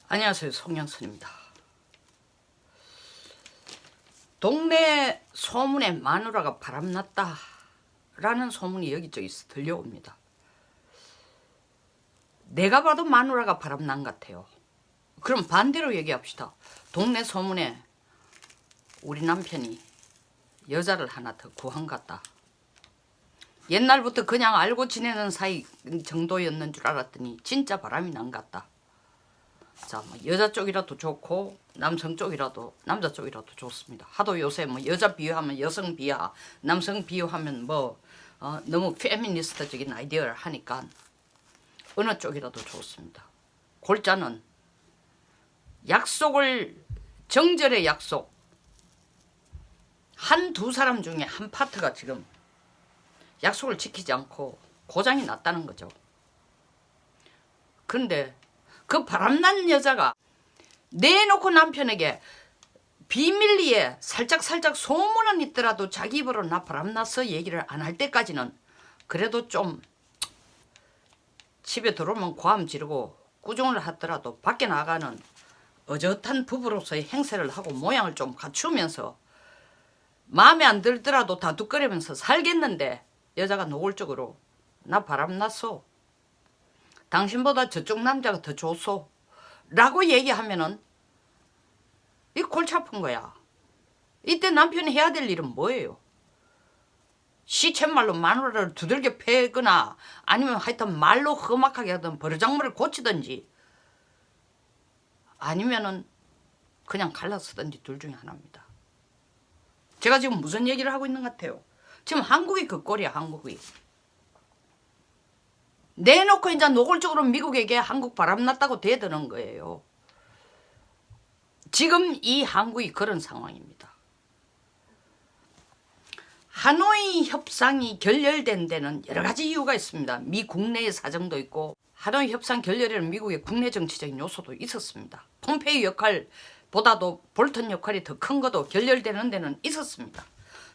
안녕하세요, 송영선입니다. 동네 소문에 마누라가 바람났다 라는 소문이 여기저기서 들려옵니다. 내가 봐도 마누라가 바람난 것 같아요. 그럼 반대로 얘기합시다. 동네 소문에 우리 남편이 여자를 하나 더 구한 것 같다. 옛날부터 그냥 알고 지내는 사이 정도였는 줄 알았더니 진짜 바람이 난 것 같다. 자, 뭐 여자 쪽이라도 좋고 남성 쪽이라도 남자 쪽이라도 좋습니다. 하도 요새 뭐 여자 비유하면 여성 비하, 남성 비유하면 뭐 너무 페미니스트적인 아이디어를 하니까 어느 쪽이라도 좋습니다. 골자는 약속을 정절의 약속 한두 사람 중에 한 파트가 지금 약속을 지키지 않고 고장이 났다는 거죠. 그런데 그 바람난 여자가 내놓고 남편에게 비밀리에 살짝 소문은 있더라도 자기 입으로 나 바람났어 얘기를 안 할 때까지는 그래도 좀 집에 들어오면 고함 지르고 꾸중을 하더라도 밖에 나가는 어젓한 부부로서의 행세를 하고 모양을 좀 갖추면서 마음에 안 들더라도 다투거리면서 살겠는데 여자가 노골적으로 나 바람났어, 당신보다 저쪽 남자가 더 좋소 라고 얘기하면은 이 골치 아픈 거야. 이때 남편이 해야 될 일은 뭐예요? 시쳇말로 마누라를 두들겨 패거나 아니면 하여튼 말로 험악하게 하든 버르장머리를 고치든지 아니면은 그냥 갈라서든지 둘 중에 하나입니다. 제가 지금 무슨 얘기를 하고 있는 것 같아요? 지금 한국이 그 꼴이야. 한국이 내놓고 이제 노골적으로 미국에게 한국 바람났다고 대드는 거예요. 지금 이 한국이 그런 상황입니다. 하노이 협상이 결렬된 데는 여러 가지 이유가 있습니다. 미 국내의 사정도 있고 하노이 협상 결렬에는 미국의 국내 정치적인 요소도 있었습니다. 폼페이 역할보다도 볼턴 역할이 더 큰 것도 결렬되는 데는 있었습니다.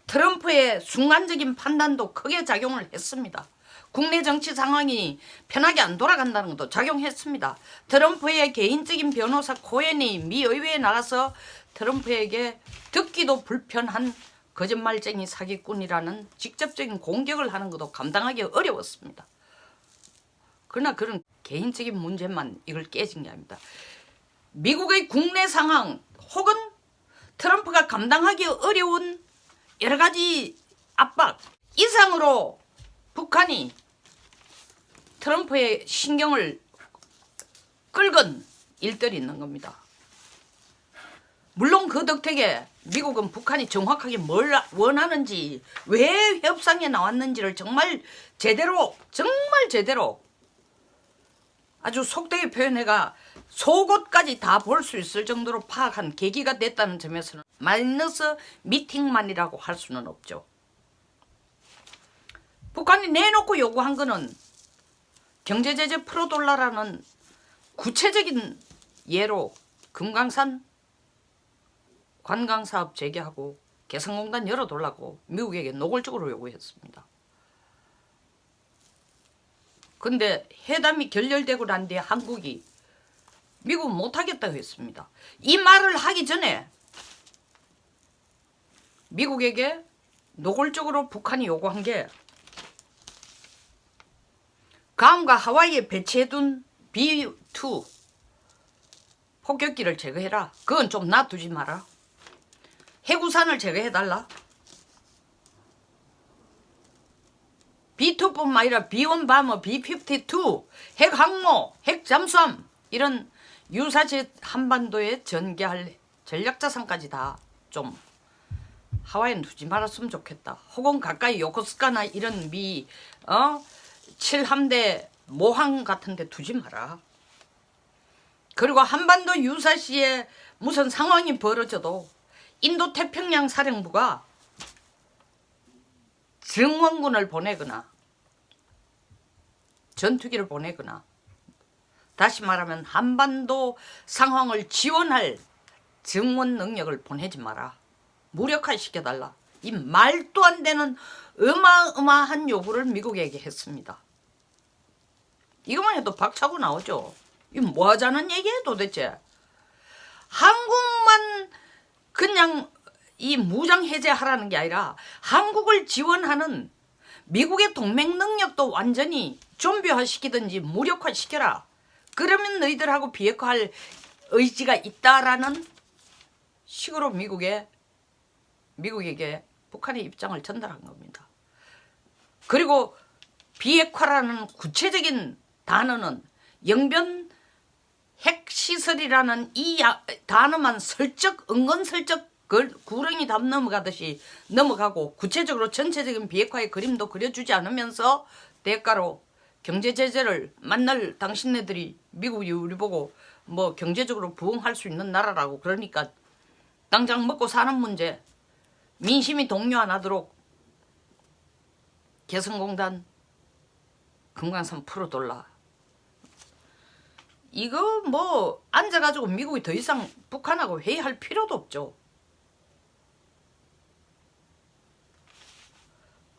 트럼프의 순간적인 판단도 크게 작용을 했습니다. 국내 정치 상황이 편하게 안 돌아간다는 것도 작용했습니다. 트럼프의 개인적인 변호사 코엔이 미 의회에 나가서 트럼프에게 듣기도 불편한 거짓말쟁이 사기꾼이라는 직접적인 공격을 하는 것도 감당하기 어려웠습니다. 그러나 그런 개인적인 문제만 이걸 깨진 게 아닙니다. 미국의 국내 상황 혹은 트럼프가 감당하기 어려운 여러 가지 압박 이상으로 북한이 트럼프의 신경을 끌건 일들이 있는 겁니다. 물론 그 덕택에 미국은 북한이 정확하게 뭘 원하는지 왜 협상에 나왔는지를 정말 제대로 아주 속되게 표현해가 속옷까지 다 볼 수 있을 정도로 파악한 계기가 됐다는 점에서는 마이너스 미팅만이라고 할 수는 없죠. 북한이 내놓고 요구한 거는 경제제재 풀어달라는 구체적인 예로 금강산 관광사업 재개하고 개성공단 열어달라고 미국에게 노골적으로 요구했습니다. 근데 회담이 결렬되고 난 뒤에 한국이 미국은 못하겠다고 했습니다. 이 말을 하기 전에 미국에게 노골적으로 북한이 요구한 게 괌과 하와이에 배치해둔 B-2 폭격기를 제거해라. 그건 좀 놔두지 마라. 해구산을 제거해달라. B-2뿐만 아니라 B-1 바머, B-52 핵항모, 핵잠수함 이런 유사시 한반도에 전개할 전략자산까지 다 좀 하와이는 두지 말았으면 좋겠다. 혹은 가까이 요코스카나 이런 미 7함대 모항 같은 데 두지 마라. 그리고 한반도 유사시에 무슨 상황이 벌어져도 인도태평양 사령부가 증원군을 보내거나 전투기를 보내거나 다시 말하면 한반도 상황을 지원할 증원 능력을 보내지 마라. 무력화시켜달라. 이 말도 안 되는 어마어마한 요구를 미국에게 했습니다. 이것만 해도 박차고 나오죠. 이 뭐 하자는 얘기예요 도대체. 한국만 그냥 이 무장 해제하라는 게 아니라 한국을 지원하는 미국의 동맹 능력도 완전히 좀비화시키든지 무력화시켜라. 그러면 너희들하고 비핵화할 의지가 있다라는 식으로 미국에게 북한의 입장을 전달한 겁니다. 그리고 비핵화라는 구체적인 단어는 영변 핵시설이라는 이 단어만 은근슬쩍 구렁이 담 넘어가듯이 넘어가고 구체적으로 전체적인 비핵화의 그림도 그려주지 않으면서 대가로 경제제재를 만날 당신네들이 미국이 우리 보고 뭐 경제적으로 부흥할 수 있는 나라라고 그러니까 당장 먹고 사는 문제 민심이 동요 안 하도록 개성공단 금강산 풀어돌라. 이거 뭐 앉아가지고 미국이 더 이상 북한하고 회의할 필요도 없죠.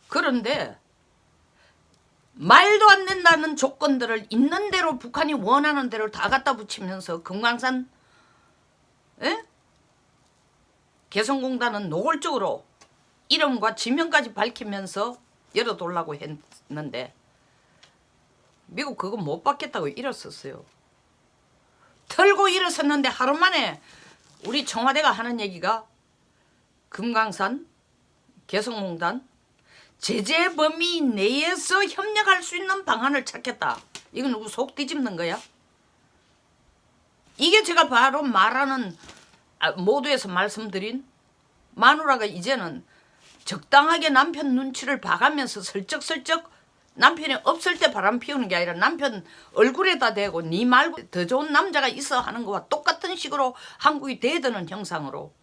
그런데 말도 안 된다는 조건들을 있는 대로 북한이 원하는 대로 다 갖다 붙이면서 금강산 개성공단은 노골적으로 이름과 지명까지 밝히면서 열어달라고 했는데 미국 그거 못 받겠다고 일었었어요. 털고 일었었는데 하루 만에 우리 청와대가 하는 얘기가 금강산 개성공단 제재 범위 내에서 협력할 수 있는 방안을 찾겠다. 이건 누구 속 뒤집는 거야? 이게 제가 바로 말하는 모두에서 말씀드린 마누라가 이제는 적당하게 남편 눈치를 봐가면서 슬쩍슬쩍 남편이 없을 때 바람 피우는 게 아니라 남편 얼굴에다 대고 니 말고 더 좋은 남자가 있어 하는 거와 똑같은 식으로 한국이 대드는 형상으로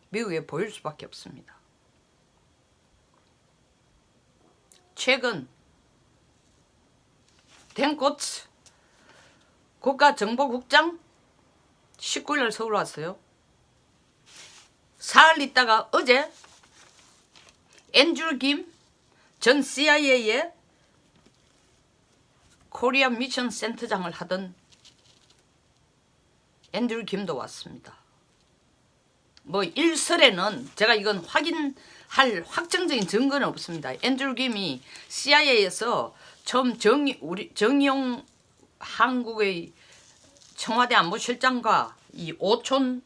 미국에 보일 수밖에 없습니다. 최근 댄코츠 국가정보국장 19일 서울 왔어요. 사흘 있다가 어제 앤드류 김 전 CIA의 코리아 미션 센터장을 하던 앤드류 김도 왔습니다. 뭐 일설에는 제가 이건 확인할 확정적인 증거는 없습니다. 앤드류 김이 CIA에서 처음 정의용 한국의 청와대 안보실장과 이 오촌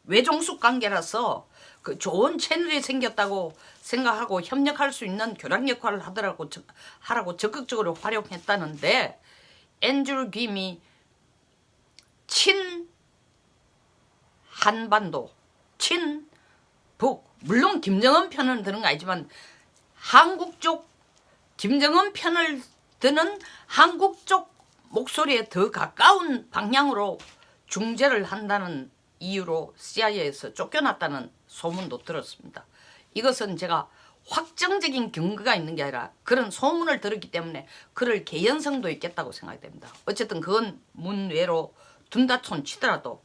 외종숙 관계라서 그 좋은 채널이 생겼다고 생각하고 협력할 수 있는 교량 역할을 하라고 적극적으로 활용했다는데 앤드류 김이 친 한반도, 친북 물론 김정은 편을 드는 거 아니지만 한국 쪽 김정은 편을 드는 한국 쪽 목소리에 더 가까운 방향으로 중재를 한다는 이유로 CIA에서 쫓겨났다는 소문도 들었습니다. 이것은 제가 확정적인 근거가 있는 게 아니라 그런 소문을 들었기 때문에 그럴 개연성도 있겠다고 생각이 됩니다. 어쨌든 그건 문외로 둔다 촌치더라도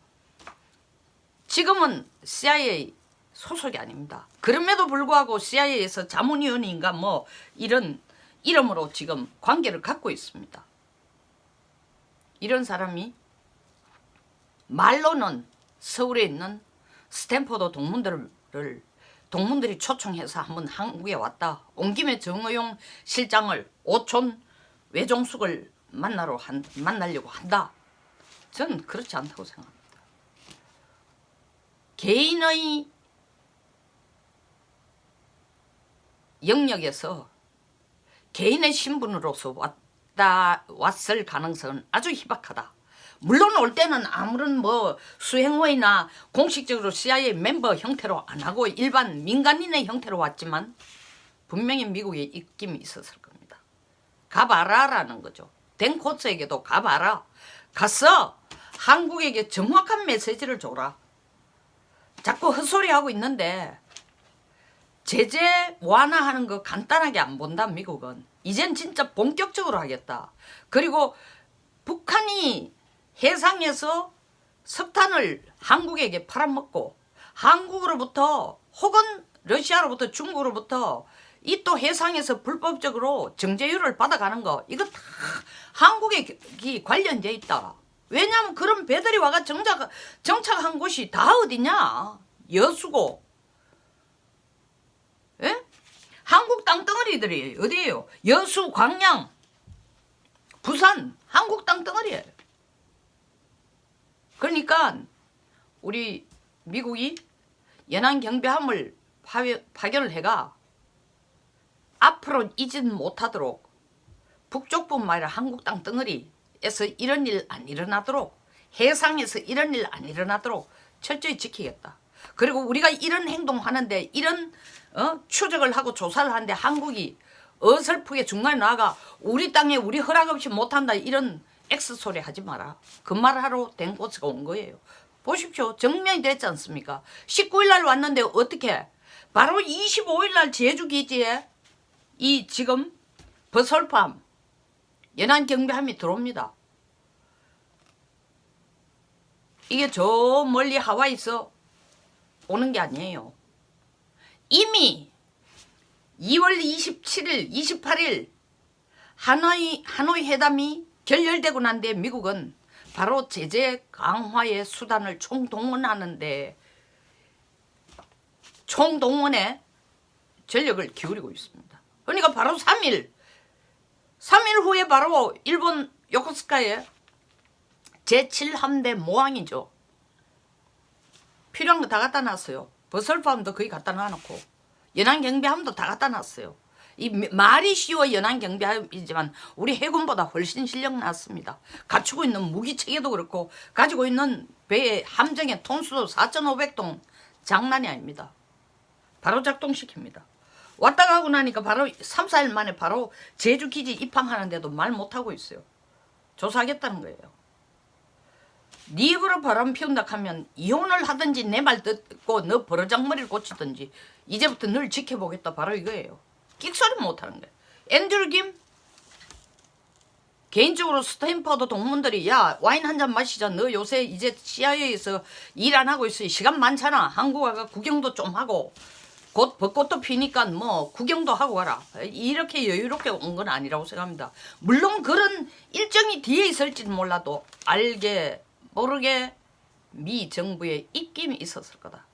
지금은 CIA 소속이 아닙니다. 그럼에도 불구하고 CIA에서 자문위원인가 뭐 이런 이름으로 지금 관계를 갖고 있습니다. 이런 사람이 말로는 서울에 있는 스탠포드 동문들이 초청해서 한번 한국에 왔다. 온 김에 정의용 실장을 오촌 외종숙을 만나려고 한다. 저는 그렇지 않다고 생각합니다. 개인의 영역에서 개인의 신분으로서 왔을 가능성은 아주 희박하다. 물론 올 때는 아무런 뭐 수행회의나 공식적으로 CIA 멤버 형태로 안 하고 일반 민간인의 형태로 왔지만 분명히 미국에 입김이 있었을 겁니다. 가봐라라는 거죠. 댄코츠에게도 가봐라. 가서 한국에게 정확한 메시지를 줘라. 자꾸 헛소리하고 있는데 제재 완화하는 거 간단하게 안 본다. 미국은 이젠 진짜 본격적으로 하겠다. 그리고 북한이 해상에서 석탄을 한국에게 팔아먹고 한국으로부터 혹은 러시아로부터 중국으로부터 이 또 해상에서 불법적으로 정제유를 받아가는 거 이거 다 한국에 관련돼 있다. 왜냐하면 그런 배들이 와가 정착한 곳이 다 어디냐? 여수고. 예? 한국 땅덩어리들이 어디예요? 여수, 광양, 부산, 한국 땅덩어리예요. 그러니까 우리 미국이 연안 경비함을 파견을 해가 앞으로 이진 못하도록 북쪽뿐만 아니라 한국 땅덩어리에서 이런 일 안 일어나도록, 해상에서 이런 일 안 일어나도록 철저히 지키겠다. 그리고 우리가 이런 행동하는데, 이런 추적을 하고 조사를 하는데 한국이 어설프게 중간에 나가 우리 땅에 우리 허락 없이 못한다, 이런 X소리 하지 마라. 그 말하러 댕코스가 온 거예요. 보십시오. 증명이 됐지 않습니까? 19일 날 왔는데 어떻게 바로 25일 날 제주기지에 이 지금 버설팜 연안경비함이 들어옵니다. 이게 저 멀리 하와이에서 오는 게 아니에요. 이미 2월 27일, 28일 하노이 회담이 결렬되고 난 뒤에 미국은 바로 제재 강화의 수단을 총동원하는데 총동원에 전력을 기울이고 있습니다. 그러니까 바로 3일 후에 바로 일본 요코스카에 제7함대 모항이죠. 필요한 거 다 갖다 놨어요. 버설팜도 거기 갖다 놔놓고 연안경비함도 다 갖다 놨어요. 이 말이 쉬워 연안경비함이지만 우리 해군보다 훨씬 실력 났습니다. 갖추고 있는 무기체계도 그렇고 가지고 있는 배의 함정의 톤수도 4,500톤 장난이 아닙니다. 바로 작동시킵니다. 왔다 가고 나니까 바로 3, 4일 만에 바로 제주기지 입항하는데도 말 못하고 있어요. 조사하겠다는 거예요. 네 입으로 바람 피운다 하면 이혼을 하든지 내 말 듣고 너 버르장머리를 고치든지 이제부터 늘 지켜보겠다, 바로 이거예요. 끽소리 못하는 거예요. 앤드류 김 개인적으로 스탠퍼드 동문들이 야 와인 한 잔 마시자, 너 요새 이제 CIA에서 일 안 하고 있어, 시간 많잖아, 한국 와가 구경도 좀 하고 곧 벚꽃도 피니까 뭐 구경도 하고 가라, 이렇게 여유롭게 온 건 아니라고 생각합니다. 물론 그런 일정이 뒤에 있을지는 몰라도 알게 모르게 미 정부의 입김이 있었을 거다.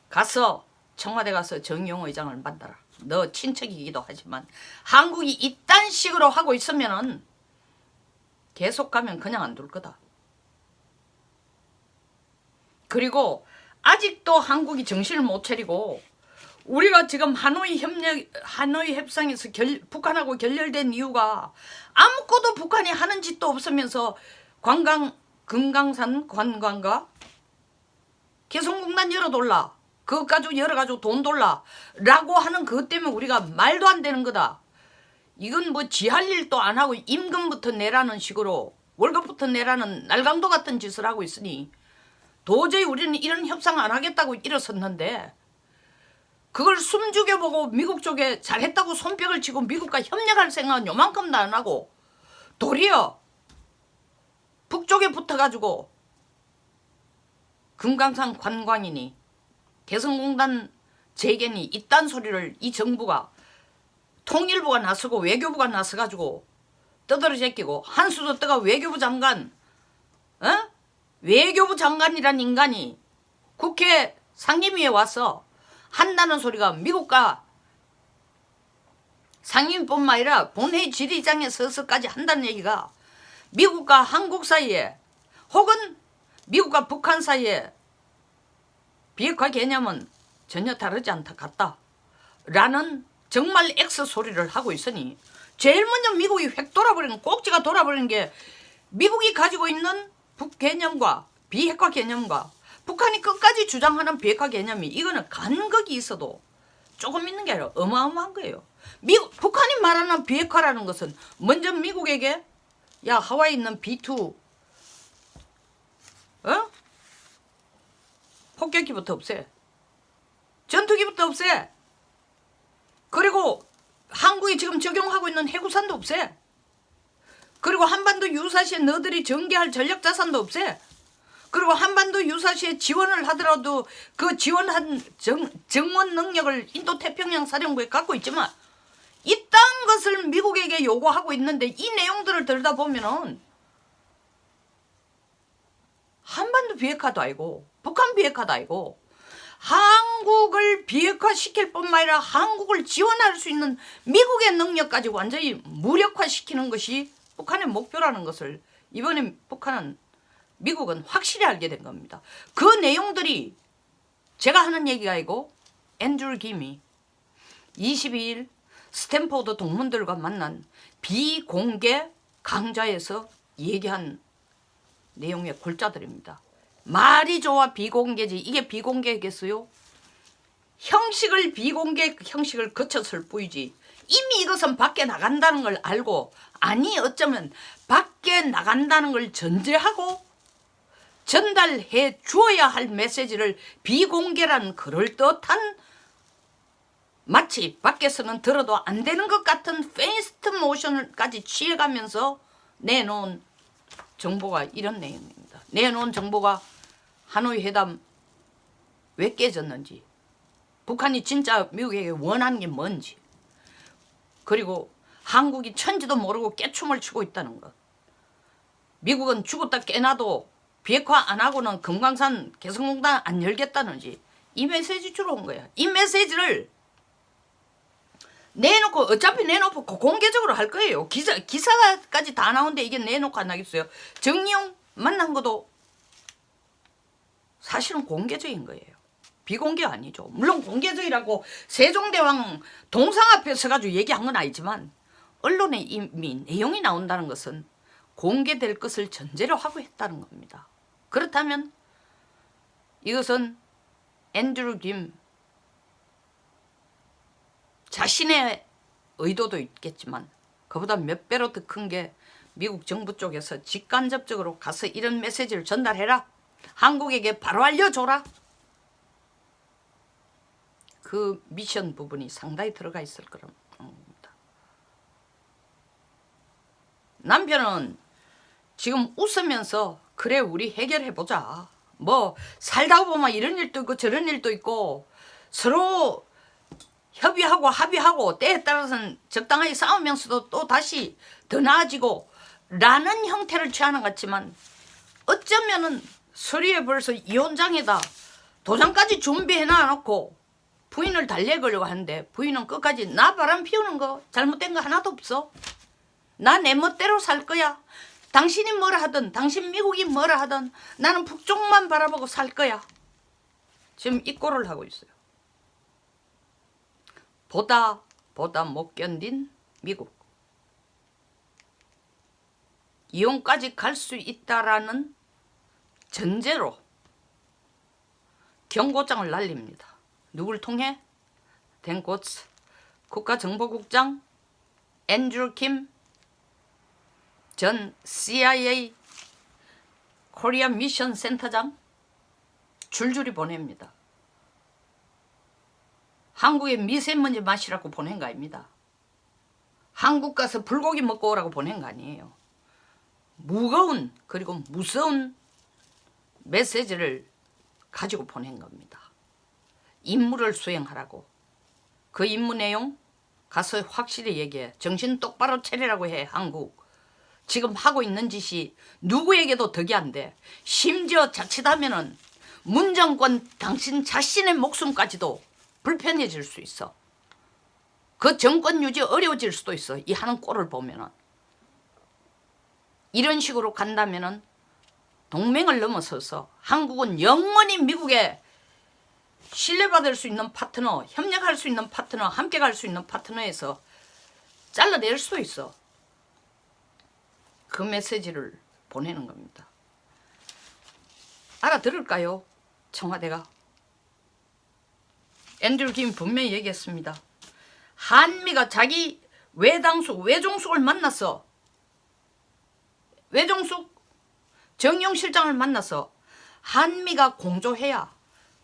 가서 청와대 가서 정용 의장을 만나라. 너 친척이기도 하지만 한국이 이딴 식으로 하고 있으면은 계속 가면 그냥 안 둘 거다. 그리고 아직도 한국이 정신을 못 차리고 우리가 지금 하노이 협상에서 북한하고 결렬된 이유가 아무것도 북한이 하는 짓도 없으면서 금강산 관광가 개성공단 열어둘라, 그것 가지고 열어가지고 돈 돌라 라고 하는 그것 때문에 우리가 말도 안 되는 거다. 이건 뭐 지 할 일도 안 하고 임금부터 내라는 식으로 월급부터 내라는 날강도 같은 짓을 하고 있으니 도저히 우리는 이런 협상 안 하겠다고 일어섰는데, 그걸 숨죽여보고 미국 쪽에 잘했다고 손뼉을 치고 미국과 협력할 생각은 요만큼도 안 하고 도리어 북쪽에 붙어가지고 금강산 관광이니 개성공단 재개니 이딴 소리를 이 정부가, 통일부가 나서고 외교부가 나서가지고 떠들어 제끼고, 한수도 떠가 외교부 장관, 외교부 장관이란 인간이 국회 상임위에 와서 한다는 소리가 미국과 상임위뿐만 아니라 본회의 질의장에 서서까지 한다는 얘기가 미국과 한국 사이에 혹은 미국과 북한 사이에 비핵화 개념은 전혀 다르지 않다 같다 라는 정말 X 소리를 하고 있으니, 제일 먼저 미국이 획 돌아버리는, 꼭지가 돌아버리는 게 미국이 가지고 있는 북 개념과 비핵화 개념과 북한이 끝까지 주장하는 비핵화 개념이, 이거는 간극이 있어도 조금 있는 게 아니라 어마어마한 거예요. 북한이 말하는 비핵화라는 것은 먼저 미국에게 야 하와이 있는 B2 폭격기부터 없애, 전투기부터 없애, 그리고 한국이 지금 적용하고 있는 해구산도 없애, 그리고 한반도 유사시에 너들이 전개할 전략자산도 없애, 그리고 한반도 유사시에 지원을 하더라도 그 지원한 정원 능력을 인도태평양 사령부에 갖고 있지만 이딴 것을 미국에게 요구하고 있는데 이 내용들을 들여다보면은 한반도 비핵화도 아니고 북한 비핵화도 아니고 한국을 비핵화시킬 뿐만 아니라 한국을 지원할 수 있는 미국의 능력까지 완전히 무력화시키는 것이 북한의 목표라는 것을 이번에 미국은 확실히 알게 된 겁니다. 그 내용들이 제가 하는 얘기가 아니고 앤드류 김이 22일 스탠포드 동문들과 만난 비공개 강좌에서 얘기한 내용의 골자들입니다. 말이 좋아 비공개지 이게 비공개겠어요? 비공개 형식을 거쳤을 뿐이지 이미 이것은 밖에 나간다는 걸 알고 아니 어쩌면 밖에 나간다는 걸 전제하고 전달해 주어야 할 메시지를 비공개란 그럴듯한 마치 밖에서는 들어도 안 되는 것 같은 페이스트 모션까지 취해가면서 내놓은 정보가 이런 내용입니다. 내놓은 정보가 하노이 회담 왜 깨졌는지, 북한이 진짜 미국에게 원하는 게 뭔지, 그리고 한국이 천지도 모르고 깨춤을 추고 있다는 것. 미국은 죽었다 깨나도 비핵화 안 하고는 금강산 개성공단 안 열겠다는지 이 메시지 주러 온 거야. 이 메시지를 내놓고 어차피 내놓고 공개적으로 할 거예요. 기사까지 다 나오는데 이게 내놓고 안 하겠어요. 정의용 만난 것도 사실은 공개적인 거예요. 비공개 아니죠. 물론 공개적이라고 세종대왕 동상 앞에 서가지고 얘기한 건 아니지만 언론에 이미 내용이 나온다는 것은 공개될 것을 전제로 하고 했다는 겁니다. 그렇다면 이것은 앤드류 김 자신의 의도도 있겠지만 그보다 몇 배로 더 큰 게 미국 정부 쪽에서 직간접적으로 가서 이런 메시지를 전달해라. 한국에게 바로 알려줘라. 그 미션 부분이 상당히 들어가 있을 거라는 겁니다. 남편은 지금 웃으면서 그래 우리 해결해보자. 뭐 살다 보면 이런 일도 있고 저런 일도 있고 서로 협의하고 합의하고 때에 따라서는 적당하게 싸우면서도 또 다시 더 나아지고 라는 형태를 취하는 것 같지만 어쩌면은 서류에 벌써 이혼장에다 도장까지 준비해 놔놓고 부인을 달래거려고 하는데 부인은 끝까지 나 바람 피우는 거 잘못된 거 하나도 없어. 나 내 멋대로 살 거야. 당신이 뭐라 하든 당신 미국이 뭐라 하든 나는 북쪽만 바라보고 살 거야. 지금 이 꼴을 하고 있어요. 보다 못 견딘 미국. 이혼까지 갈 수 있다라는 전제로 경고장을 날립니다. 누굴 통해? 댄코츠 국가정보국장 앤드류 김 전 CIA 코리아 미션 센터장 줄줄이 보냅니다. 한국에 미세먼지 마시라고 보낸 거 아닙니다. 한국 가서 불고기 먹고 오라고 보낸 거 아니에요. 무거운 그리고 무서운 메시지를 가지고 보낸 겁니다. 임무를 수행하라고. 그 임무 내용 가서 확실히 얘기해. 정신 똑바로 차리라고 해. 한국. 지금 하고 있는 짓이 누구에게도 덕이 안 돼. 심지어 자칫하면은 문 정권 당신 자신의 목숨까지도 불편해질 수 있어. 그 정권 유지 어려워질 수도 있어. 이 하는 꼴을 보면은. 이런 식으로 간다면은 동맹을 넘어서서 한국은 영원히 미국에 신뢰받을 수 있는 파트너, 협력할 수 있는 파트너, 함께 갈 수 있는 파트너에서 잘라낼 수도 있어. 그 메시지를 보내는 겁니다. 알아들을까요? 청와대가. 앤드류 김이 분명히 얘기했습니다. 한미가 자기 외종숙을 만났어. 외종숙 정용 실장을 만나서 한미가 공조해야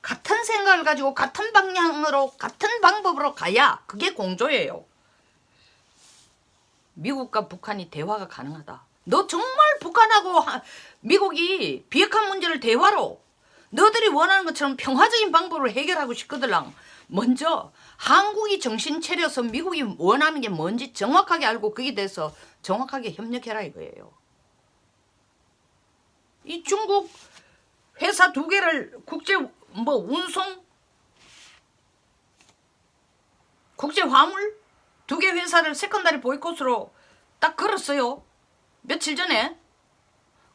같은 생각을 가지고 같은 방향으로 같은 방법으로 가야 그게 공조예요. 미국과 북한이 대화가 가능하다. 너 정말 북한하고 미국이 비핵화 문제를 대화로 너들이 원하는 것처럼 평화적인 방법으로 해결하고 싶거들랑 먼저 한국이 정신 차려서 미국이 원하는 게 뭔지 정확하게 알고 거기에 대해서 정확하게 협력해라 이거예요. 이 중국 회사 2개를 운송 국제 화물 2개 회사를 세컨다리 보이콧으로 딱 걸었어요. 며칠 전에.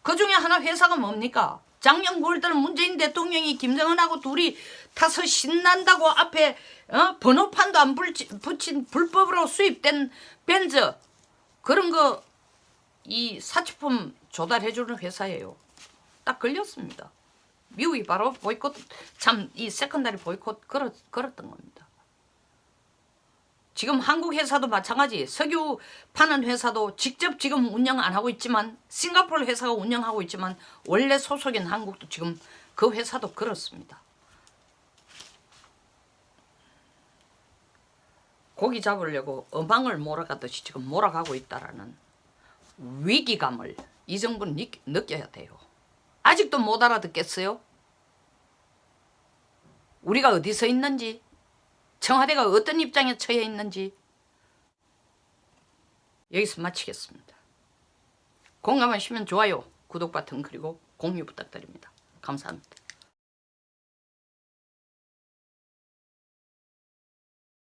그 중에 하나 회사가 뭡니까? 작년 9월달 문재인 대통령이 김정은하고 둘이 타서 신난다고 앞에 번호판도 안 붙인 불법으로 수입된 벤츠 그런 거 이 사치품 조달해주는 회사예요. 딱 걸렸습니다. 미국이 바로 보이콧 이 세컨다리 보이콧 걸었던 겁니다. 지금 한국 회사도 마찬가지. 석유 파는 회사도 직접 지금 운영 안 하고 있지만 싱가포르 회사가 운영하고 있지만 원래 소속인 한국도 지금 그 회사도 그렇습니다. 고기 잡으려고 어망을 몰아가듯이 지금 몰아가고 있다라는 위기감을 이 정부는 느껴야 돼요. 아직도 못 알아듣겠어요? 우리가 어디서 있는지, 청와대가 어떤 입장에 처해 있는지. 여기서 마치겠습니다. 공감하시면 좋아요, 구독 버튼 그리고 공유 부탁드립니다. 감사합니다.